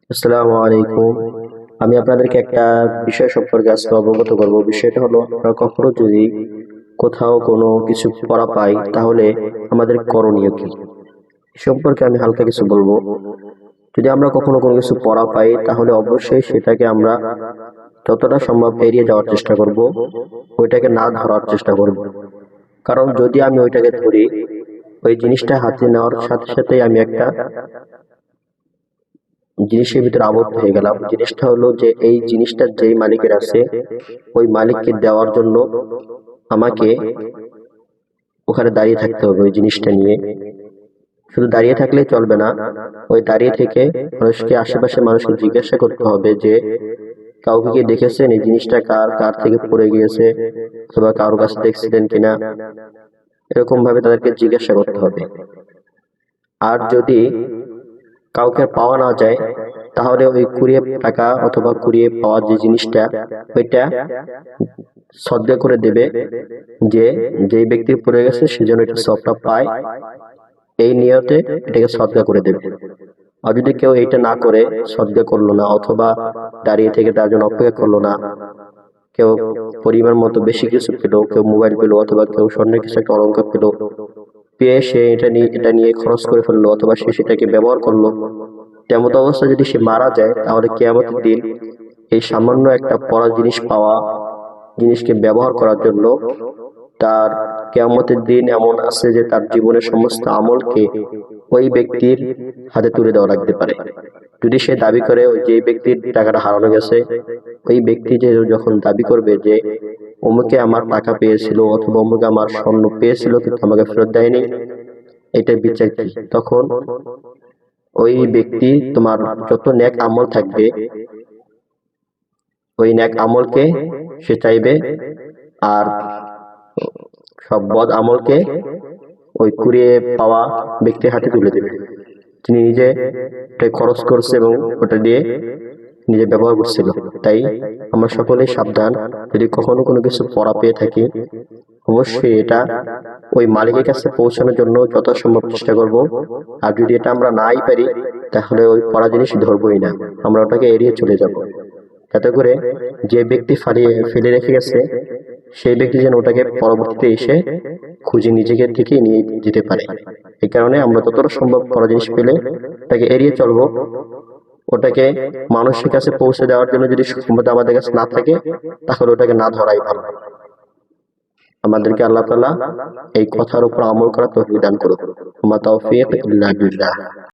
আসসালামু আলাইকুম। আমি আপনাদেরকে একটা বিষয় সম্পর্কে আজকে অবগত করব। বিষয়টা হলো, আমরা কখনো যদি কোথাও কোনো কিছু পড়া পাই তাহলে আমাদের করণীয় কি, এ সম্পর্কে আমি হালকা কিছু বলবো। যদি আমরা কখনো কোনো কিছু পড়া পাই তাহলে অবশ্যই সেটাকে আমরা যতটা সম্ভব এড়িয়ে যাওয়ার চেষ্টা করব, ওইটাকে না ধরার চেষ্টা করব। কারণ যদি আমি ওইটাকে ধরি, ওই জিনিসটা হাতে নেওয়ার সাথে সাথেই আমি একটা জিনিসের ভিতরে আবদ্ধ হয়ে গেলাম। জিনিসটা হলো যে এই জিনিসটা যেই মালিকের আছে ওই মালিককে দেওয়ার জন্য আমাকে ওখানে দাঁড়িয়ে থাকতে হবে ওই জিনিসটা নিয়ে। শুধু দাঁড়িয়ে থাকলেই চলবে না, ওই দাঁড়িয়ে থেকে মানুষকে, আশেপাশে মানুষকে জিজ্ঞাসা করতে হবে যে কাউকে কি দেখেছেন এই জিনিসটা কার কার থেকে পড়ে গিয়েছে, অথবা কারোর কাছে দেখছিলেন কিনা, এরকম ভাবে তাদেরকে জিজ্ঞাসা করতে হবে। আর যদি কাউকে পাওয়া না যায় তাহলে ওই কুড়িয়ে টাকা অথবা কুড়িয়ে পাওয়া যে জিনিসটা, ওইটা সদকা করে দেবে, যে যেই ব্যক্তির পড়ে গেছে সে যেন এটা সবটা পায়, এই নিয়তে এটাকে সদকা করে দেবে। আর যদি কেউ এইটা না করে, সদকা করলো না অথবা দাঁড়িয়ে থেকে তার জন্য অপেক্ষা করলো না, কেউ পরিমাণ মতো বেশি কিছু পেলো, কেউ মোবাইল পেলো অথবা কেউ স্বর্ণের কিছু একটা অলংকার পেলো, পেয়ে সে এটা নিয়ে খরচ করে ফেললো অথবা সে সেটাকে ব্যবহার করলো, তেমত অবস্থা যদি সে মারা যায় তাহলে কিয়ামতের দিন এই সামান্য একটা পড়া জিনিস পাওয়া জিনিসকে ব্যবহার করার জন্য তার কিয়ামতের দিন এমন আছে যে তার জীবনের সমস্ত আমলকে ওই ব্যক্তির হাতে তুলে দেওয়া লাগতে পারে। যদি সে দাবি করে ওই যে ব্যক্তির টাকাটা হারানো গেছে, ওই ব্যক্তি যে যখন দাবি করবে যে অমুকে আমার টাকা পেয়েছিল অথবা অমুকে আমার স্বর্ণ পেয়েছিল কিন্তু আমাকে ফেরত দেয়নি, এটা বিচার কি, তখন ওই ব্যক্তি তোমার যত নেক আমল থাকবে ওই নেক আমলকে সে চাইবে, আর সব বদ আমলকে ওই কুড়িয়ে পাওয়া ব্যক্তির হাতে তুলে দেবে। তিনি নিজে খরচ করছে এবং ওটা দিয়ে নিজে ব্যবহার করছিল। তাই আমরা সকলেই সাবধান, যদি কখনো কোনো কিছু পড়া পেয়ে থাকি অবশ্যই এটা ওই মালিকের কাছে পৌঁছানোর জন্য যত সম্ভব চেষ্টা করব। আর যদি এটা আমরা নাই পারি তাহলে ওই পড়া জিনিস ধরবই না, আমরা ওটাকে এড়িয়ে চলে যাব, যাতে করে যে ব্যক্তি ফেলে রেখে গেছে সেই ব্যক্তি যেন ওটাকে পরবর্তীতে এসে খুঁজে নিজেকে থেকে নিয়ে যেতে পারে। এই কারণে আমরা যতটা সম্ভব পড়া জিনিস পেলে ওটাকে এড়িয়ে চলবো। ওটাকে মানুষের কাছে পৌঁছে দেওয়ার জন্য যদি ক্ষমতা আমাদের কাছে না থাকে তাহলে ওটাকে না ধরাই ভালো। আমাদেরকে আল্লাহ তাআলা এই কথার উপর আমল করার তৌফিক দান করুন। ওয়া মা তাওফীক ইল্লা বিল্লাহ।